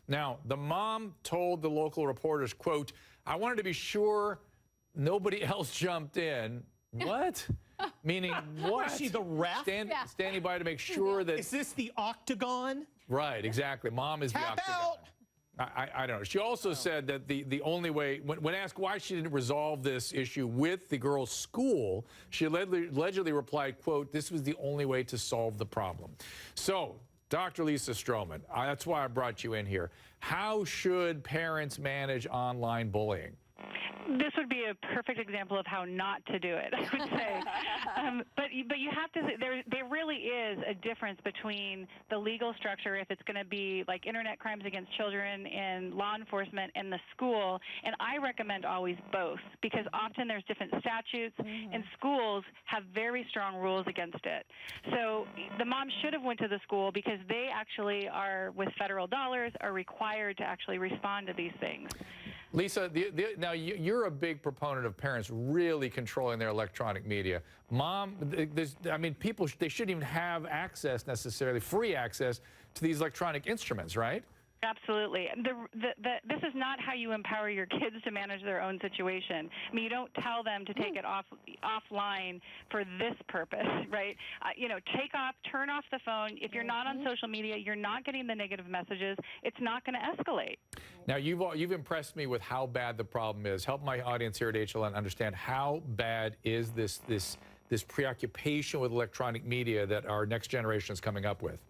Now, the mom told the local reporters, quote, "I wanted to be sure nobody else jumped in." What? Meaning what? Is she the ref? Standing by to make sure that... Is this the octagon? Right, exactly. Mom is the octagon. Out. I don't know. She also said that the only way, when asked why she didn't resolve this issue with the girls' school, she allegedly replied, quote, "This was the only way to solve the problem." So, Dr. Lisa Strohman, that's why I brought you in here. How should parents manage online bullying? This would be a perfect example of how not to do it, I would say. But you have to, there really is a difference between the legal structure, if it's going to be like internet crimes against children and law enforcement and the school, and I recommend always both, because often there's different statutes, and schools have very strong rules against it. So the mom should have went to the school, because they actually are, with federal dollars, are required to actually respond to these things. Lisa, now you're a big proponent of parents really controlling their electronic media. Mom, I mean, people, they shouldn't even have access necessarily, free access to these electronic instruments, right? Absolutely. This is not how you empower your kids to manage their own situation. I mean, you don't tell them to take it offline for this purpose, right? Turn off the phone. If you're not on social media, you're not getting the negative messages. It's not going to escalate. Now, you've impressed me with how bad the problem is. Help my audience here at HLN understand how bad is this preoccupation with electronic media that our next generation is coming up with.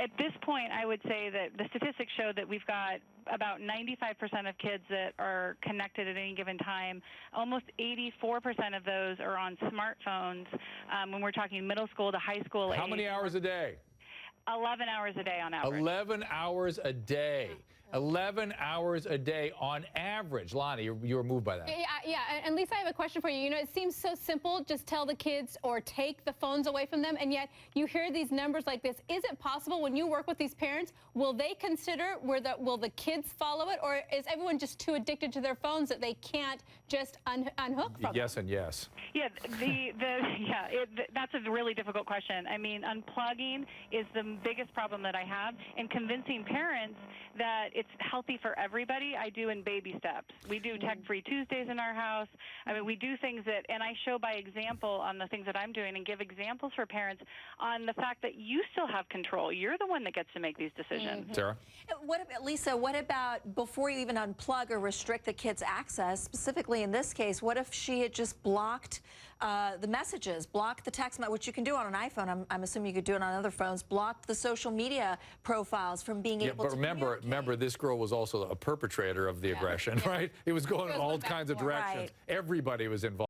At this point, I would say that the statistics show that we've got about 95% of kids that are connected at any given time. Almost 84% of those are on smartphones when we're talking middle school to high school age. How many hours a day? 11 hours a day on average. 11 hours a day. 11 hours a day on average. Lonnie, you were moved by that. Yeah, and Lisa, I have a question for you. You know, it seems so simple, just tell the kids or take the phones away from them, and yet you hear these numbers like this. Is it possible when you work with these parents, will they consider, will the kids follow it, or is everyone just too addicted to their phones that they can't just unhook from Yes them? and yes. Yeah, that's a really difficult question. I mean, unplugging is the biggest problem that I have, and convincing parents that it's healthy for everybody, I do in baby steps. We do tech-free Tuesdays in our house. I mean, we do things that, and I show by example on the things that I'm doing and give examples for parents on the fact that you still have control. You're the one that gets to make these decisions. Sarah? Lisa, what about before you even unplug or restrict the kids' access, specifically in this case, what if she had just blocked the messages, blocked the text, which you can do on an iPhone. I'm assuming you could do it on other phones. Blocked the social media profiles from being able to remember, this girl was also a perpetrator of the aggression, right? It was going in all kinds of directions. Right. Everybody was involved.